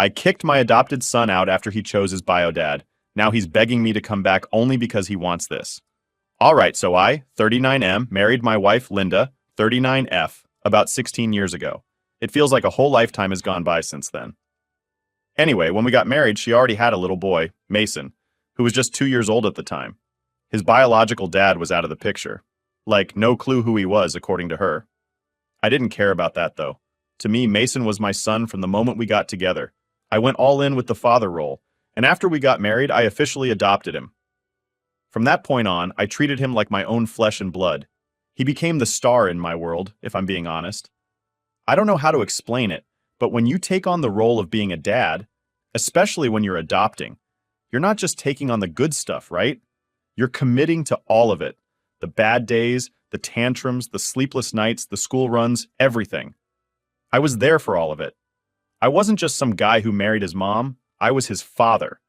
I kicked my adopted son out after he chose his bio dad. Now he's begging me to come back only because he wants this. All right, so I, 39M, married my wife, Linda, 39F, about 16 years ago. It feels like a whole lifetime has gone by since then. Anyway, when we got married, she already had a little boy, Mason, who was just 2 years old at the time. His biological dad was out of the picture. Like, no clue who he was, according to her. I didn't care about that, though. To me, Mason was my son from the moment we got together. I went all in with the father role, and after we got married, I officially adopted him. From that point on, I treated him like my own flesh and blood. He became the star in my world, if I'm being honest. I don't know how to explain it, but when you take on the role of being a dad, especially when you're adopting, you're not just taking on the good stuff, right? You're committing to all of it. The bad days, the tantrums, the sleepless nights, the school runs, everything. I was there for all of it. I wasn't just some guy who married his mom, I was his father.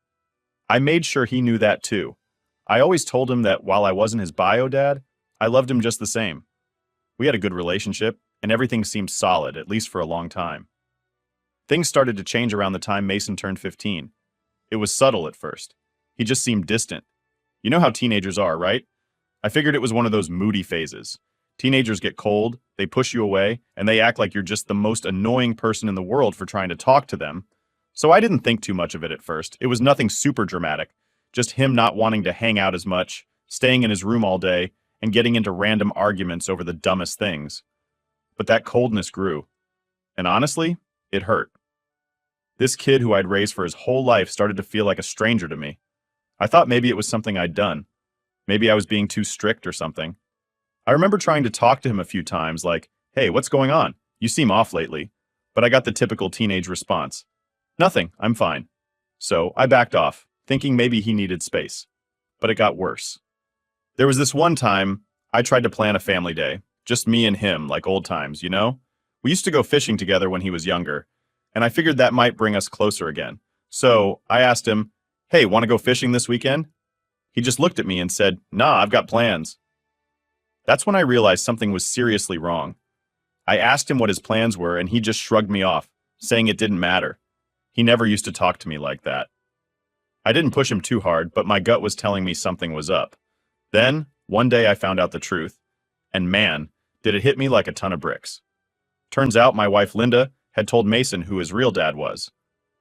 I made sure he knew that too. I always told him that while I wasn't his bio dad, I loved him just the same. We had a good relationship, and everything seemed solid, at least for a long time. Things started to change around the time Mason turned 15. It was subtle at first. He just seemed distant. You know how teenagers are, right? I figured it was one of those moody phases. Teenagers get cold, they push you away, and they act like you're just the most annoying person in the world for trying to talk to them. So I didn't think too much of it at first. It was nothing super dramatic. Just him not wanting to hang out as much, staying in his room all day, and getting into random arguments over the dumbest things. But that coldness grew. And honestly, it hurt. This kid who I'd raised for his whole life started to feel like a stranger to me. I thought maybe it was something I'd done. Maybe I was being too strict or something. I remember trying to talk to him a few times, like, "Hey, what's going on? You seem off lately." But I got the typical teenage response. "Nothing, I'm fine." So I backed off, thinking maybe he needed space. But it got worse. There was this one time I tried to plan a family day, just me and him, like old times, you know? We used to go fishing together when he was younger, and I figured that might bring us closer again. So I asked him, "Hey, want to go fishing this weekend?" He just looked at me and said, "Nah, I've got plans." That's when I realized something was seriously wrong. I asked him what his plans were, and he just shrugged me off, saying it didn't matter. He never used to talk to me like that. I didn't push him too hard, but my gut was telling me something was up. Then, one day I found out the truth. And man, did it hit me like a ton of bricks. Turns out my wife Linda had told Mason who his real dad was.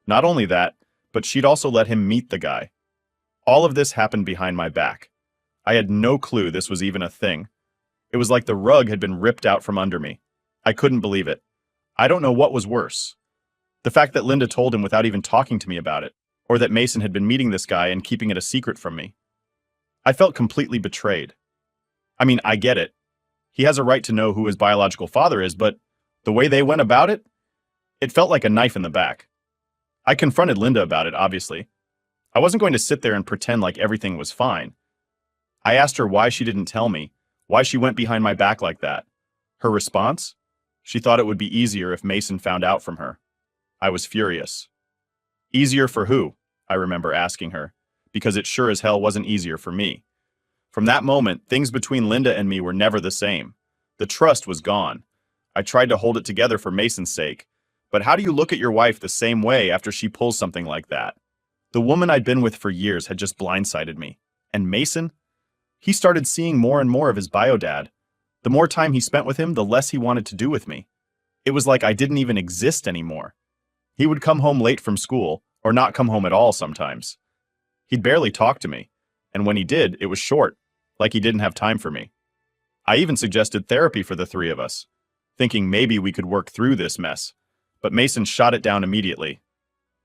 Not only that, but she'd also let him meet the guy. All of this happened behind my back. I had no clue this was even a thing. It was like the rug had been ripped out from under me. I couldn't believe it. I don't know what was worse. The fact that Linda told him without even talking to me about it, or that Mason had been meeting this guy and keeping it a secret from me. I felt completely betrayed. I mean, I get it. He has a right to know who his biological father is, but the way they went about it, it felt like a knife in the back. I confronted Linda about it, obviously. I wasn't going to sit there and pretend like everything was fine. I asked her why she didn't tell me, why she went behind my back like that. Her response? She thought it would be easier if Mason found out from her. I was furious. Easier for who? I remember asking her, because it sure as hell wasn't easier for me. From that moment, things between Linda and me were never the same. The trust was gone. I tried to hold it together for Mason's sake, but how do you look at your wife the same way after she pulls something like that? The woman I'd been with for years had just blindsided me. And Mason? He started seeing more and more of his bio dad. The more time he spent with him, the less he wanted to do with me. It was like I didn't even exist anymore. He would come home late from school, or not come home at all sometimes. He'd barely talk to me, and when he did, it was short, like he didn't have time for me. I even suggested therapy for the three of us, thinking maybe we could work through this mess, but Mason shot it down immediately.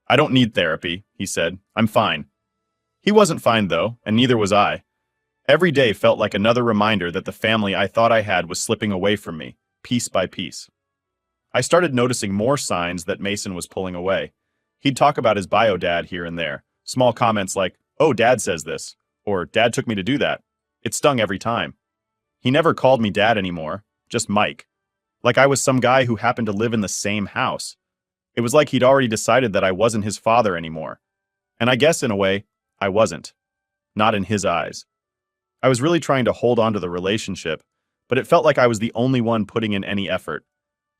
"I don't need therapy," he said. "I'm fine." He wasn't fine, though, and neither was I. Every day felt like another reminder that the family I thought I had was slipping away from me, piece by piece. I started noticing more signs that Mason was pulling away. He'd talk about his bio dad here and there, small comments like, "Oh, Dad says this," or "Dad took me to do that." It stung every time. He never called me Dad anymore, just Mike. Like I was some guy who happened to live in the same house. It was like he'd already decided that I wasn't his father anymore. And I guess in a way, I wasn't. Not in his eyes. I was really trying to hold on to the relationship, but it felt like I was the only one putting in any effort.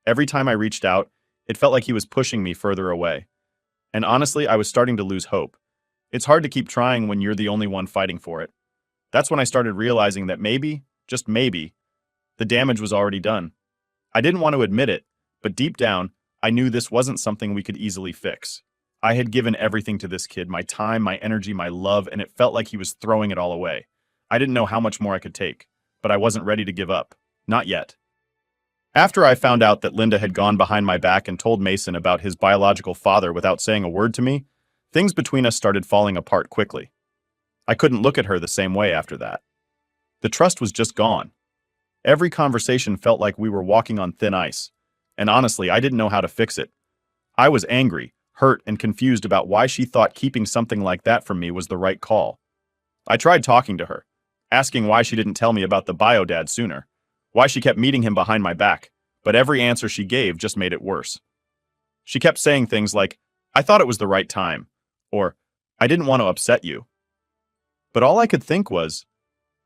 Every time I reached out, it felt like he was pushing me further away. And honestly, I was starting to lose hope. It's hard to keep trying when you're the only one fighting for it. That's when I started realizing that maybe, just maybe, the damage was already done. I didn't want to admit it, but deep down, I knew this wasn't something we could easily fix. I had given everything to this kid, my time, my energy, my love, and it felt like he was throwing it all away. I didn't know how much more I could take, but I wasn't ready to give up. Not yet. After I found out that Linda had gone behind my back and told Mason about his biological father without saying a word to me, things between us started falling apart quickly. I couldn't look at her the same way after that. The trust was just gone. Every conversation felt like we were walking on thin ice, and honestly, I didn't know how to fix it. I was angry, hurt, and confused about why she thought keeping something like that from me was the right call. I tried talking to her, asking why she didn't tell me about the bio dad sooner, why she kept meeting him behind my back, but every answer she gave just made it worse. She kept saying things like, "I thought it was the right time," or "I didn't want to upset you." But all I could think was,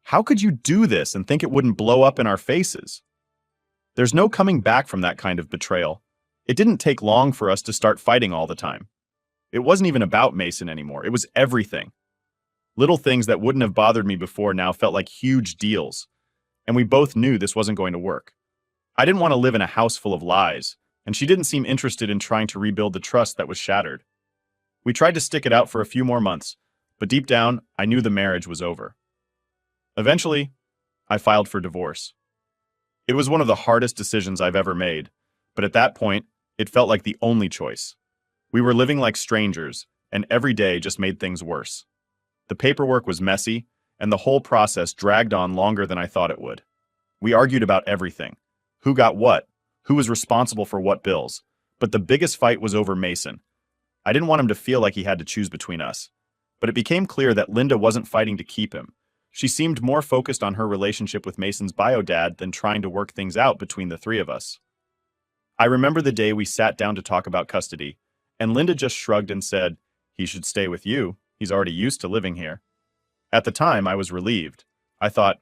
how could you do this and think it wouldn't blow up in our faces? There's no coming back from that kind of betrayal. It didn't take long for us to start fighting all the time. It wasn't even about Mason anymore. It was everything. Little things that wouldn't have bothered me before now felt like huge deals, and we both knew this wasn't going to work. I didn't want to live in a house full of lies, and she didn't seem interested in trying to rebuild the trust that was shattered. We tried to stick it out for a few more months, but deep down, I knew the marriage was over. Eventually, I filed for divorce. It was one of the hardest decisions I've ever made, but at that point, it felt like the only choice. We were living like strangers, and every day just made things worse. The paperwork was messy, and the whole process dragged on longer than I thought it would. We argued about everything. Who got what? Who was responsible for what bills? But the biggest fight was over Mason. I didn't want him to feel like he had to choose between us. But it became clear that Linda wasn't fighting to keep him. She seemed more focused on her relationship with Mason's bio dad than trying to work things out between the three of us. I remember the day we sat down to talk about custody, and Linda just shrugged and said, "He should stay with you. He's already used to living here." At the time, I was relieved. I thought,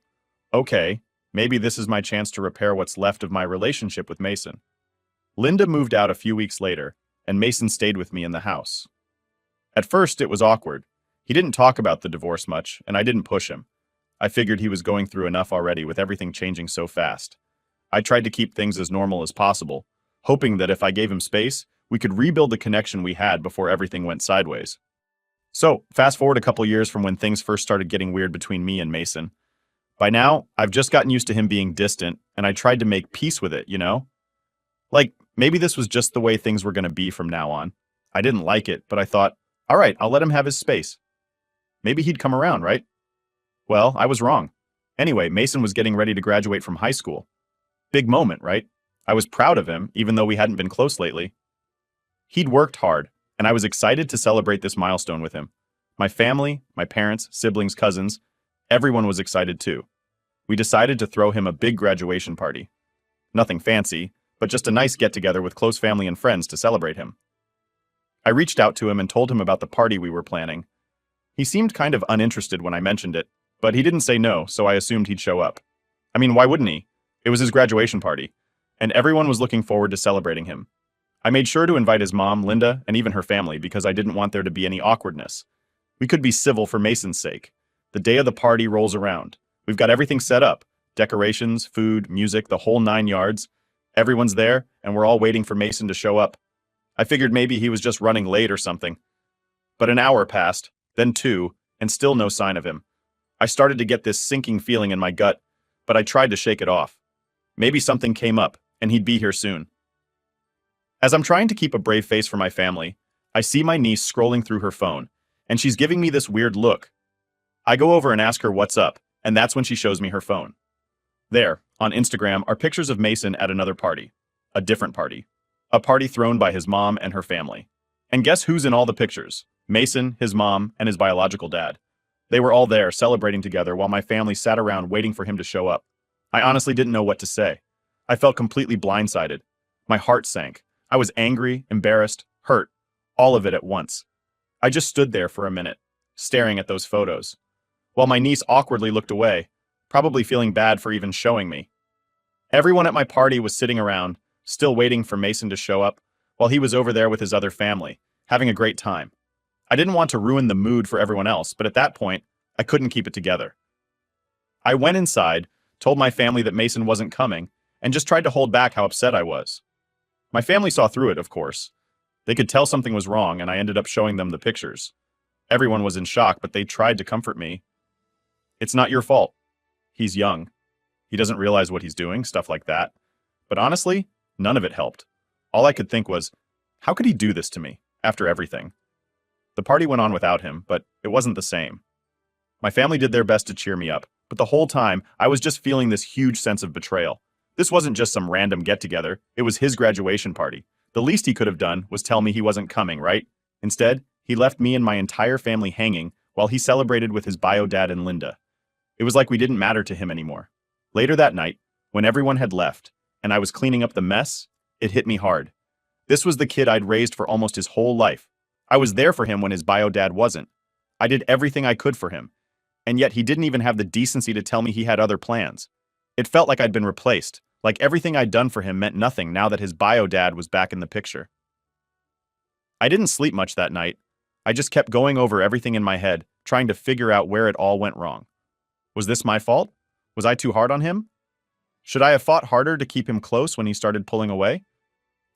okay, maybe this is my chance to repair what's left of my relationship with Mason. Linda moved out a few weeks later, and Mason stayed with me in the house. At first, it was awkward. He didn't talk about the divorce much, and I didn't push him. I figured he was going through enough already with everything changing so fast. I tried to keep things as normal as possible, hoping that if I gave him space, we could rebuild the connection we had before everything went sideways. So, fast forward a couple years from when things first started getting weird between me and Mason. By now, I've just gotten used to him being distant, and I tried to make peace with it, you know? Like, maybe this was just the way things were going to be from now on. I didn't like it, but I thought, all right, I'll let him have his space. Maybe he'd come around, right? Well, I was wrong. Anyway, Mason was getting ready to graduate from high school. Big moment, right? I was proud of him, even though we hadn't been close lately. He'd worked hard, and I was excited to celebrate this milestone with him. My family, my parents, siblings, cousins, everyone was excited too. We decided to throw him a big graduation party. Nothing fancy, but just a nice get-together with close family and friends to celebrate him. I reached out to him and told him about the party we were planning. He seemed kind of uninterested when I mentioned it, but he didn't say no, so I assumed he'd show up. I mean, why wouldn't he? It was his graduation party, and everyone was looking forward to celebrating him. I made sure to invite his mom, Linda, and even her family because I didn't want there to be any awkwardness. We could be civil for Mason's sake. The day of the party rolls around. We've got everything set up. Decorations, food, music, the whole 9 yards. Everyone's there, and we're all waiting for Mason to show up. I figured maybe he was just running late or something. But an hour passed, then 2, and still no sign of him. I started to get this sinking feeling in my gut, but I tried to shake it off. Maybe something came up, and he'd be here soon. As I'm trying to keep a brave face for my family, I see my niece scrolling through her phone, and she's giving me this weird look. I go over and ask her what's up, and that's when she shows me her phone. There, on Instagram, are pictures of Mason at another party. A different party. A party thrown by his mom and her family. And guess who's in all the pictures? Mason, his mom, and his biological dad. They were all there celebrating together while my family sat around waiting for him to show up. I honestly didn't know what to say. I felt completely blindsided. My heart sank. I was angry, embarrassed, hurt, all of it at once. I just stood there for a minute, staring at those photos, while my niece awkwardly looked away, probably feeling bad for even showing me. Everyone at my party was sitting around, still waiting for Mason to show up, while he was over there with his other family, having a great time. I didn't want to ruin the mood for everyone else, but at that point, I couldn't keep it together. I went inside, told my family that Mason wasn't coming, and just tried to hold back how upset I was. My family saw through it, of course. They could tell something was wrong, and I ended up showing them the pictures. Everyone was in shock, but they tried to comfort me. It's not your fault. He's young. He doesn't realize what he's doing, stuff like that. But honestly, none of it helped. All I could think was, how could he do this to me, after everything? The party went on without him, but it wasn't the same. My family did their best to cheer me up, but the whole time, I was just feeling this huge sense of betrayal. This wasn't just some random get-together, it was his graduation party. The least he could have done was tell me he wasn't coming, right? Instead, he left me and my entire family hanging while he celebrated with his bio dad and Linda. It was like we didn't matter to him anymore. Later that night, when everyone had left, and I was cleaning up the mess, it hit me hard. This was the kid I'd raised for almost his whole life. I was there for him when his bio dad wasn't. I did everything I could for him. And yet he didn't even have the decency to tell me he had other plans. It felt like I'd been replaced, like everything I'd done for him meant nothing now that his bio dad was back in the picture. I didn't sleep much that night. I just kept going over everything in my head, trying to figure out where it all went wrong. Was this my fault? Was I too hard on him? Should I have fought harder to keep him close when he started pulling away?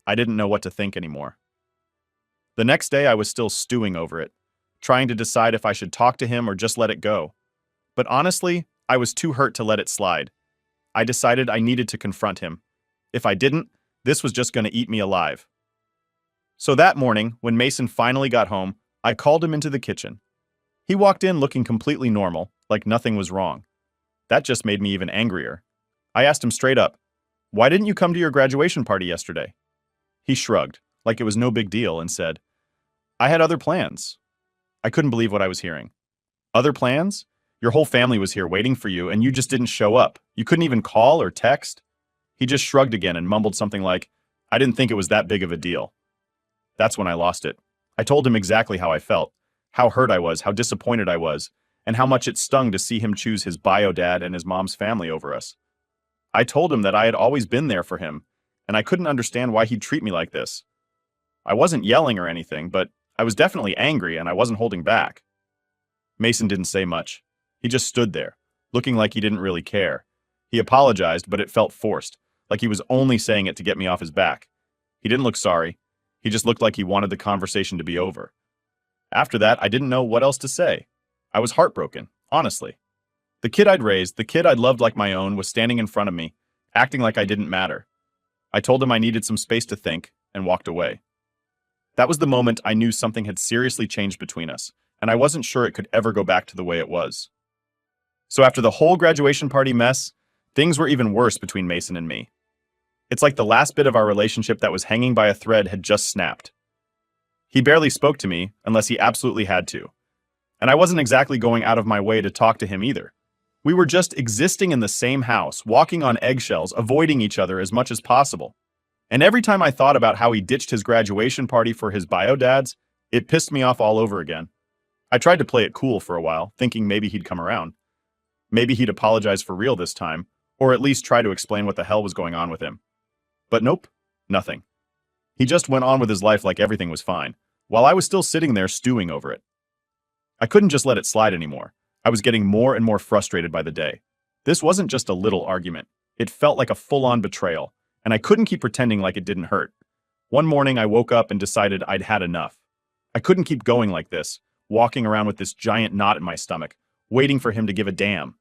I didn't know what to think anymore. The next day I was still stewing over it, trying to decide if I should talk to him or just let it go. But honestly, I was too hurt to let it slide. I decided I needed to confront him. If I didn't, this was just going to eat me alive. So that morning, when Mason finally got home, I called him into the kitchen. He walked in looking completely normal, like nothing was wrong. That just made me even angrier. I asked him straight up, "Why didn't you come to your graduation party yesterday?" He shrugged, like it was no big deal, and said, "I had other plans." I couldn't believe what I was hearing. Other plans? Your whole family was here waiting for you, and you just didn't show up. You couldn't even call or text? He just shrugged again and mumbled something like, "I didn't think it was that big of a deal." That's when I lost it. I told him exactly how I felt, how hurt I was, how disappointed I was, and how much it stung to see him choose his bio dad and his mom's family over us. I told him that I had always been there for him, and I couldn't understand why he'd treat me like this. I wasn't yelling or anything, but I was definitely angry and I wasn't holding back. Mason didn't say much. He just stood there, looking like he didn't really care. He apologized, but it felt forced, like he was only saying it to get me off his back. He didn't look sorry. He just looked like he wanted the conversation to be over. After that, I didn't know what else to say. I was heartbroken, honestly. The kid I'd raised, the kid I'd loved like my own, was standing in front of me, acting like I didn't matter. I told him I needed some space to think, and walked away. That was the moment I knew something had seriously changed between us, and I wasn't sure it could ever go back to the way it was. So after the whole graduation party mess, things were even worse between Mason and me. It's like the last bit of our relationship that was hanging by a thread had just snapped. He barely spoke to me unless he absolutely had to. And I wasn't exactly going out of my way to talk to him either. We were just existing in the same house, walking on eggshells, avoiding each other as much as possible. And every time I thought about how he ditched his graduation party for his bio dads, it pissed me off all over again. I tried to play it cool for a while, thinking maybe he'd come around. Maybe he'd apologize for real this time, or at least try to explain what the hell was going on with him. But nope, nothing. He just went on with his life like everything was fine, while I was still sitting there stewing over it. I couldn't just let it slide anymore. I was getting more and more frustrated by the day. This wasn't just a little argument. It felt like a full-on betrayal, and I couldn't keep pretending like it didn't hurt. One morning I woke up and decided I'd had enough. I couldn't keep going like this, walking around with this giant knot in my stomach, waiting for him to give a damn.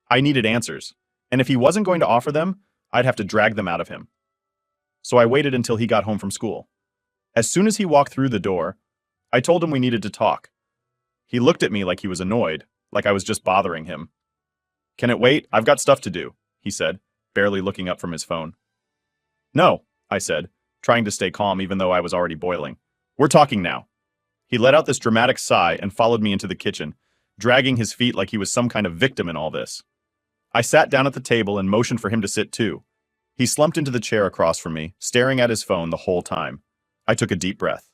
I needed answers, and if he wasn't going to offer them, I'd have to drag them out of him. So I waited until he got home from school. As soon as he walked through the door, I told him we needed to talk. He looked at me like he was annoyed, like I was just bothering him. "Can it wait? I've got stuff to do," he said, barely looking up from his phone. "No," I said, trying to stay calm even though I was already boiling. "We're talking now." He let out this dramatic sigh and followed me into the kitchen, dragging his feet like he was some kind of victim in all this. I sat down at the table and motioned for him to sit too. He slumped into the chair across from me, staring at his phone the whole time. I took a deep breath.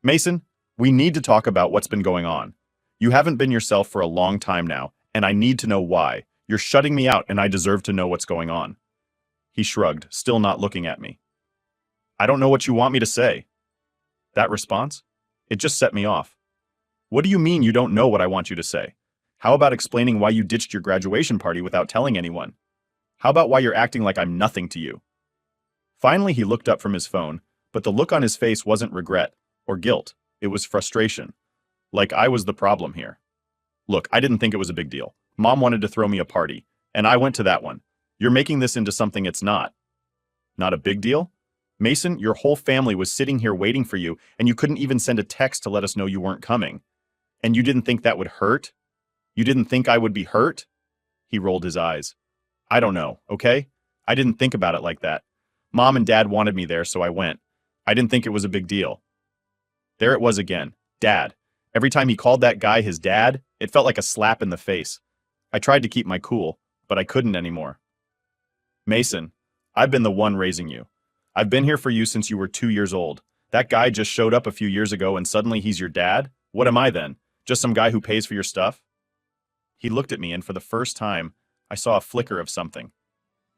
"Mason, we need to talk about what's been going on. You haven't been yourself for a long time now, and I need to know why. You're shutting me out, and I deserve to know what's going on." He shrugged, still not looking at me. "I don't know what you want me to say." That response? It just set me off. What do you mean you don't know what I want you to say? How about explaining why you ditched your graduation party without telling anyone? How about why you're acting like I'm nothing to you? Finally, he looked up from his phone, but the look on his face wasn't regret or guilt. It was frustration. Like I was the problem here. Look, I didn't think it was a big deal. Mom wanted to throw me a party, and I went to that one. You're making this into something it's not. Not a big deal? Mason, your whole family was sitting here waiting for you, and you couldn't even send a text to let us know you weren't coming. And you didn't think that would hurt? You didn't think I would be hurt? He rolled his eyes. I don't know, okay? I didn't think about it like that. Mom and Dad wanted me there, so I went. I didn't think it was a big deal. There it was again. Dad. Every time he called that guy his dad, it felt like a slap in the face. I tried to keep my cool, but I couldn't anymore. Mason, I've been the one raising you. I've been here for you since you were 2 years old. That guy just showed up a few years ago and suddenly he's your dad? What am I then? Just some guy who pays for your stuff? He looked at me and for the first time, I saw a flicker of something.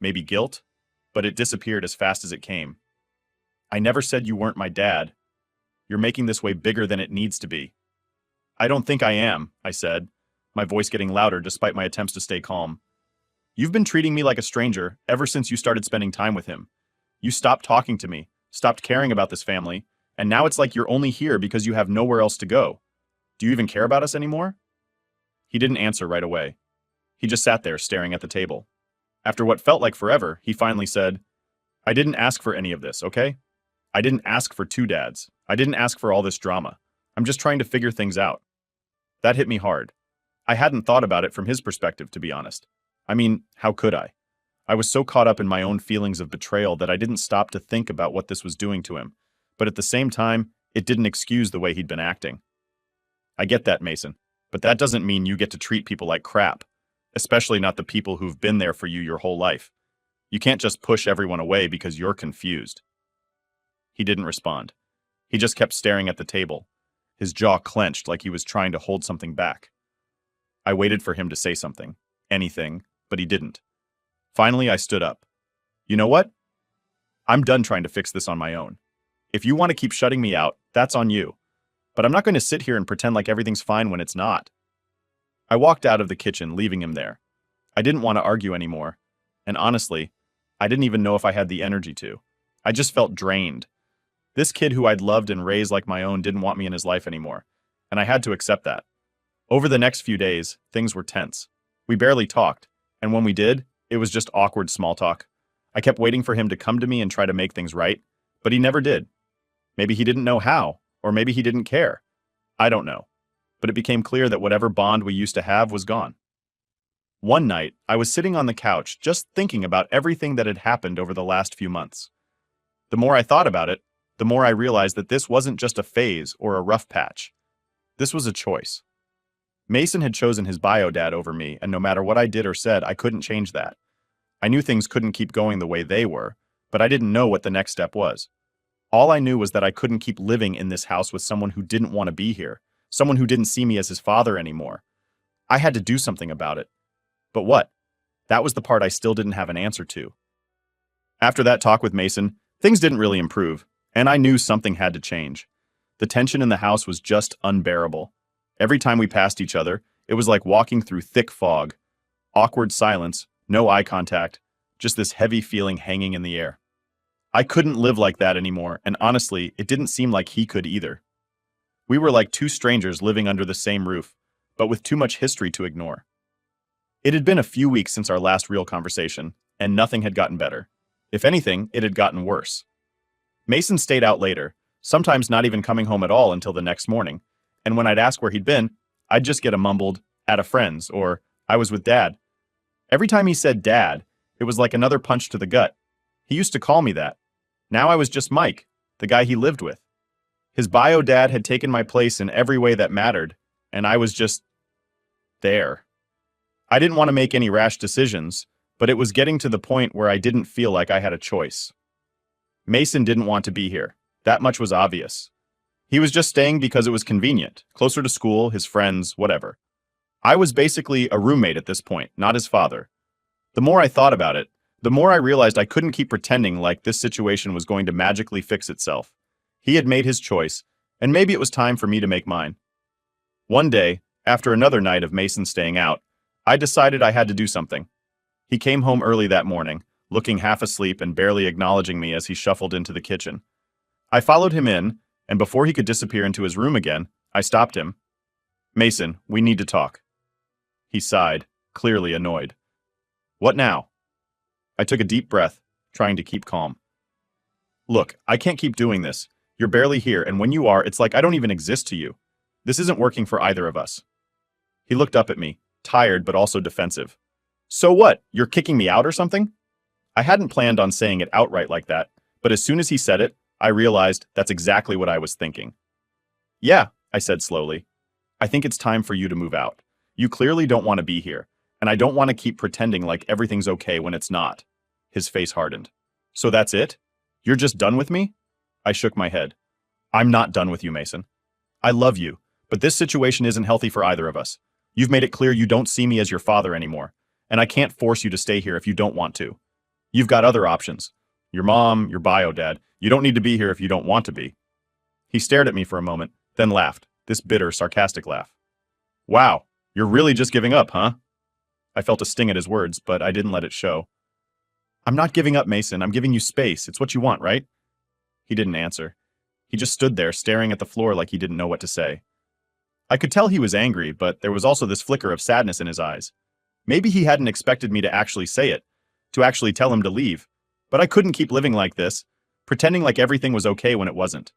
Maybe guilt? But it disappeared as fast as it came. I never said you weren't my dad. You're making this way bigger than it needs to be. I don't think I am, I said, my voice getting louder despite my attempts to stay calm. You've been treating me like a stranger ever since you started spending time with him. You stopped talking to me, stopped caring about this family, and now it's like you're only here because you have nowhere else to go. Do you even care about us anymore? He didn't answer right away. He just sat there staring at the table. After what felt like forever, he finally said, I didn't ask for any of this, okay? I didn't ask for 2 dads. I didn't ask for all this drama. I'm just trying to figure things out. That hit me hard. I hadn't thought about it from his perspective, to be honest. I mean, how could I? I was so caught up in my own feelings of betrayal that I didn't stop to think about what this was doing to him. But at the same time, it didn't excuse the way he'd been acting. I get that, Mason, but that doesn't mean you get to treat people like crap, especially not the people who've been there for you your whole life. You can't just push everyone away because you're confused. He didn't respond. He just kept staring at the table, his jaw clenched like he was trying to hold something back. I waited for him to say something, anything, but he didn't. Finally, I stood up. You know what? I'm done trying to fix this on my own. If you want to keep shutting me out, that's on you. But I'm not going to sit here and pretend like everything's fine when it's not. I walked out of the kitchen, leaving him there. I didn't want to argue anymore. And honestly, I didn't even know if I had the energy to. I just felt drained. This kid who I'd loved and raised like my own didn't want me in his life anymore. And I had to accept that. Over the next few days, things were tense. We barely talked. And when we did, it was just awkward small talk. I kept waiting for him to come to me and try to make things right, but he never did. Maybe he didn't know how, or maybe he didn't care. I don't know. But it became clear that whatever bond we used to have was gone. One night, I was sitting on the couch just thinking about everything that had happened over the last few months. The more I thought about it, the more I realized that this wasn't just a phase or a rough patch. This was a choice. Mason had chosen his bio dad over me, and no matter what I did or said, I couldn't change that. I knew things couldn't keep going the way they were, but I didn't know what the next step was. All I knew was that I couldn't keep living in this house with someone who didn't want to be here, someone who didn't see me as his father anymore. I had to do something about it. But what? That was the part I still didn't have an answer to. After that talk with Mason, things didn't really improve, and I knew something had to change. The tension in the house was just unbearable. Every time we passed each other, it was like walking through thick fog. Awkward silence, no eye contact, just this heavy feeling hanging in the air. I couldn't live like that anymore, and honestly, it didn't seem like he could either. We were like 2 strangers living under the same roof, but with too much history to ignore. It had been a few weeks since our last real conversation, and nothing had gotten better. If anything, it had gotten worse. Mason stayed out later, sometimes not even coming home at all until the next morning, and when I'd ask where he'd been, I'd just get a mumbled, "at a friend's," or "I was with Dad." Every time he said Dad, it was like another punch to the gut. He used to call me that. Now I was just Mike, the guy he lived with. His bio dad had taken my place in every way that mattered, and I was just there. I didn't want to make any rash decisions, but it was getting to the point where I didn't feel like I had a choice. Mason didn't want to be here. That much was obvious. He was just staying because it was convenient, closer to school, his friends, whatever. I was basically a roommate at this point, not his father. The more I thought about it, the more I realized I couldn't keep pretending like this situation was going to magically fix itself. He had made his choice, And maybe it was time for me to make mine. One day, after another night of Mason staying out, I decided I had to do something. He came home early that morning, looking half asleep and barely acknowledging me as he shuffled into the kitchen. I followed him in, and before he could disappear into his room again, I stopped him. "Mason, we need to talk." He sighed, clearly annoyed. "What now?" I took a deep breath, trying to keep calm. "Look, I can't keep doing this. You're barely here, and when you are, it's like I don't even exist to you. This isn't working for either of us." He looked up at me, tired but also defensive. "So what? You're kicking me out or something?" I hadn't planned on saying it outright like that, but as soon as he said it, I realized that's exactly what I was thinking. "Yeah," I said slowly. "I think it's time for you to move out. You clearly don't want to be here, and I don't want to keep pretending like everything's okay when it's not." His face hardened. "So that's it? You're just done with me?" I shook my head. "I'm not done with you, Mason. I love you, but this situation isn't healthy for either of us. You've made it clear you don't see me as your father anymore, and I can't force you to stay here if you don't want to. You've got other options. Your mom, your bio dad. You don't need to be here if you don't want to be." He stared at me for a moment, then laughed, this bitter, sarcastic laugh. "Wow, you're really just giving up, huh?" I felt a sting at his words, but I didn't let it show. "I'm not giving up, Mason. I'm giving you space. It's what you want, right?" He didn't answer. He just stood there, staring at the floor like he didn't know what to say. I could tell he was angry, but there was also this flicker of sadness in his eyes. Maybe he hadn't expected me to actually say it, to actually tell him to leave, but I couldn't keep living like this, pretending like everything was okay when it wasn't.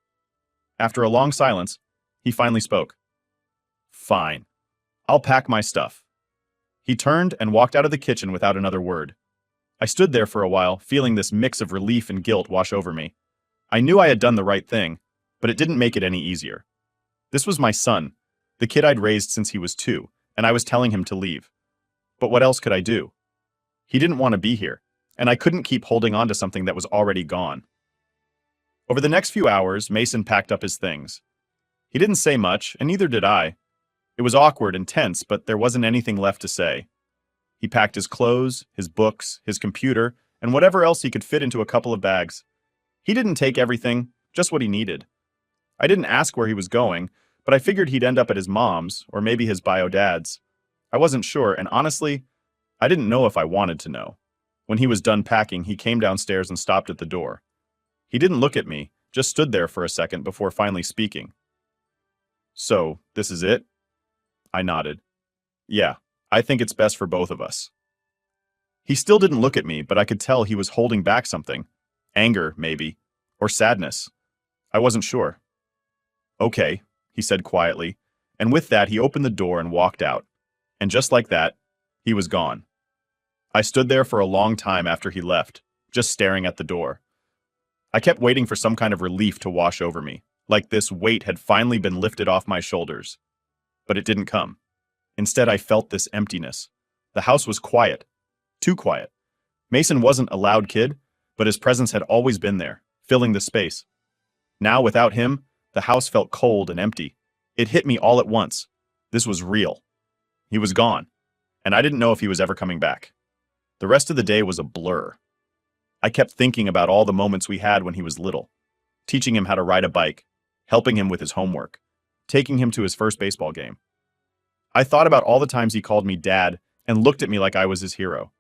After a long silence, he finally spoke. "Fine. I'll pack my stuff." He turned and walked out of the kitchen without another word. I stood there for a while, feeling this mix of relief and guilt wash over me. I knew I had done the right thing, but it didn't make it any easier. This was my son, the kid I'd raised since he was 2, and I was telling him to leave. But what else could I do? He didn't want to be here, and I couldn't keep holding on to something that was already gone. Over the next few hours, Mason packed up his things. He didn't say much, and neither did I. It was awkward and tense, but there wasn't anything left to say. He packed his clothes, his books, his computer, and whatever else he could fit into a couple of bags. He didn't take everything, just what he needed. I didn't ask where he was going, but I figured he'd end up at his mom's, or maybe his bio dad's. I wasn't sure, and honestly, I didn't know if I wanted to know. When he was done packing, he came downstairs and stopped at the door. He didn't look at me, just stood there for a second before finally speaking. "So, this is it?" I nodded. "Yeah, I think it's best for both of us." He still didn't look at me, but I could tell he was holding back something. Anger, maybe, or sadness. I wasn't sure. "Okay," he said quietly, and with that he opened the door and walked out. And just like that, he was gone. I stood there for a long time after he left, just staring at the door. I kept waiting for some kind of relief to wash over me, like this weight had finally been lifted off my shoulders. But it didn't come. Instead, I felt this emptiness. The house was quiet. Too quiet. Mason wasn't a loud kid, but his presence had always been there, filling the space. Now, without him, the house felt cold and empty. It hit me all at once. This was real. He was gone, and I didn't know if he was ever coming back. The rest of the day was a blur. I kept thinking about all the moments we had when he was little, teaching him how to ride a bike, helping him with his homework, taking him to his first baseball game. I thought about all the times he called me Dad and looked at me like I was his hero.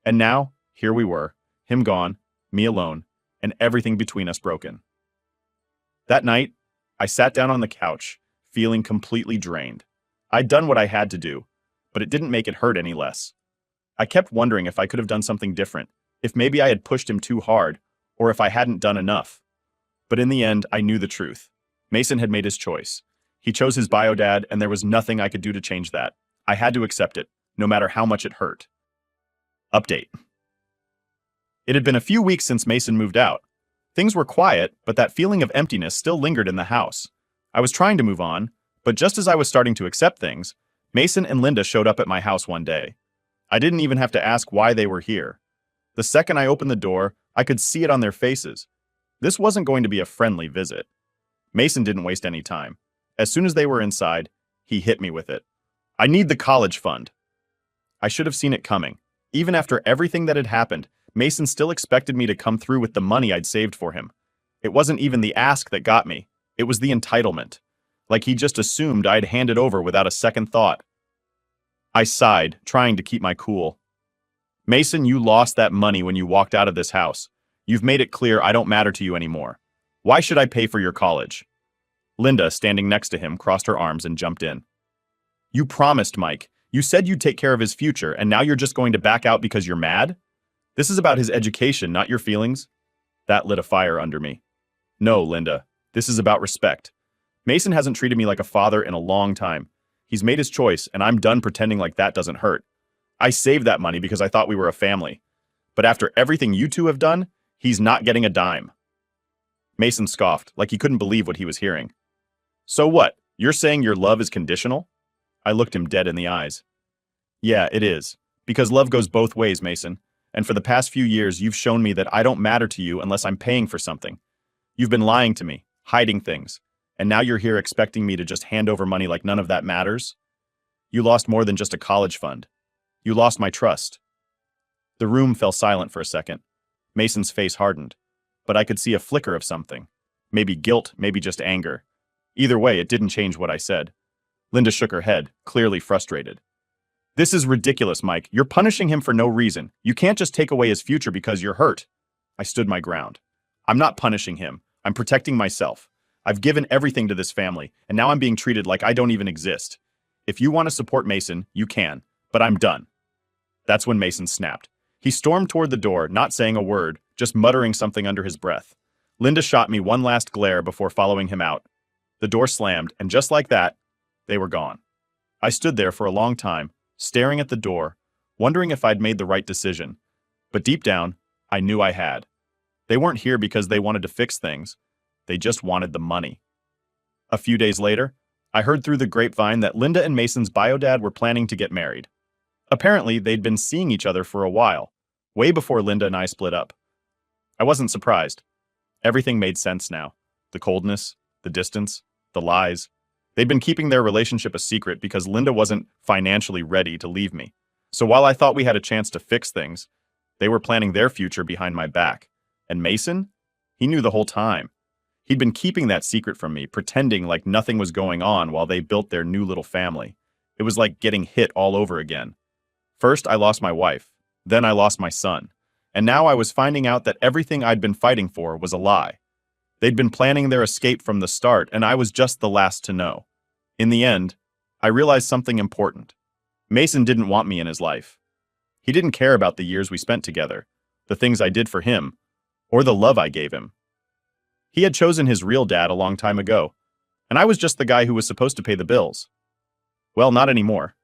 And now, here we were, him gone, me alone, and everything between us broken. That night, I sat down on the couch, feeling completely drained. I'd done what I had to do, but it didn't make it hurt any less. I kept wondering if I could have done something different, if maybe I had pushed him too hard, or if I hadn't done enough. But in the end, I knew the truth. Mason had made his choice. He chose his bio dad, and there was nothing I could do to change that. I had to accept it, no matter how much it hurt. Update. It had been a few weeks since Mason moved out. Things were quiet, but that feeling of emptiness still lingered in the house. I was trying to move on, but just as I was starting to accept things, Mason and Linda showed up at my house one day. I didn't even have to ask why they were here. The second I opened the door, I could see it on their faces. This wasn't going to be a friendly visit. Mason didn't waste any time. As soon as they were inside, he hit me with it. "I need the college fund." I should have seen it coming. Even after everything that had happened, Mason still expected me to come through with the money I'd saved for him. It wasn't even the ask that got me. It was the entitlement. Like he just assumed I'd hand it over without a second thought. I sighed, trying to keep my cool. Mason, you lost that money when you walked out of this house. You've made it clear I don't matter to you anymore. Why should I pay for your college? Linda, standing next to him, crossed her arms and jumped in. You promised, Mike. You said you'd take care of his future, and now you're just going to back out because you're mad? This is about his education, not your feelings. That lit a fire under me. No, Linda. This is about respect. Mason hasn't treated me like a father in a long time. He's made his choice, and I'm done pretending like that doesn't hurt. I saved that money because I thought we were a family. But after everything you two have done, he's not getting a dime. Mason scoffed, like he couldn't believe what he was hearing. So what? You're saying your love is conditional? I looked him dead in the eyes. Yeah, it is. Because love goes both ways, Mason. And for the past few years, you've shown me that I don't matter to you unless I'm paying for something. You've been lying to me, hiding things. And now you're here expecting me to just hand over money like none of that matters? You lost more than just a college fund. You lost my trust. The room fell silent for a second. Mason's face hardened. But I could see a flicker of something. Maybe guilt, maybe just anger. Either way, it didn't change what I said. Linda shook her head, clearly frustrated. This is ridiculous, Mike. You're punishing him for no reason. You can't just take away his future because you're hurt. I stood my ground. I'm not punishing him. I'm protecting myself. I've given everything to this family, and now I'm being treated like I don't even exist. If you want to support Mason, you can, but I'm done. That's when Mason snapped. He stormed toward the door, not saying a word, just muttering something under his breath. Linda shot me one last glare before following him out. The door slammed, and just like that, they were gone. I stood there for a long time, staring at the door, wondering if I'd made the right decision. But deep down, I knew I had. They weren't here because they wanted to fix things. They just wanted the money. A few days later, I heard through the grapevine that Linda and Mason's bio-dad were planning to get married. Apparently, they'd been seeing each other for a while, way before Linda and I split up. I wasn't surprised. Everything made sense now. The coldness, the distance, the lies. They'd been keeping their relationship a secret because Linda wasn't financially ready to leave me. So while I thought we had a chance to fix things, they were planning their future behind my back. And Mason? He knew the whole time. He'd been keeping that secret from me, pretending like nothing was going on while they built their new little family. It was like getting hit all over again. First, I lost my wife. Then I lost my son. And now I was finding out that everything I'd been fighting for was a lie. They'd been planning their escape from the start, and I was just the last to know. In the end, I realized something important. Mason didn't want me in his life. He didn't care about the years we spent together, the things I did for him, or the love I gave him. He had chosen his real dad a long time ago, and I was just the guy who was supposed to pay the bills. Well, not anymore.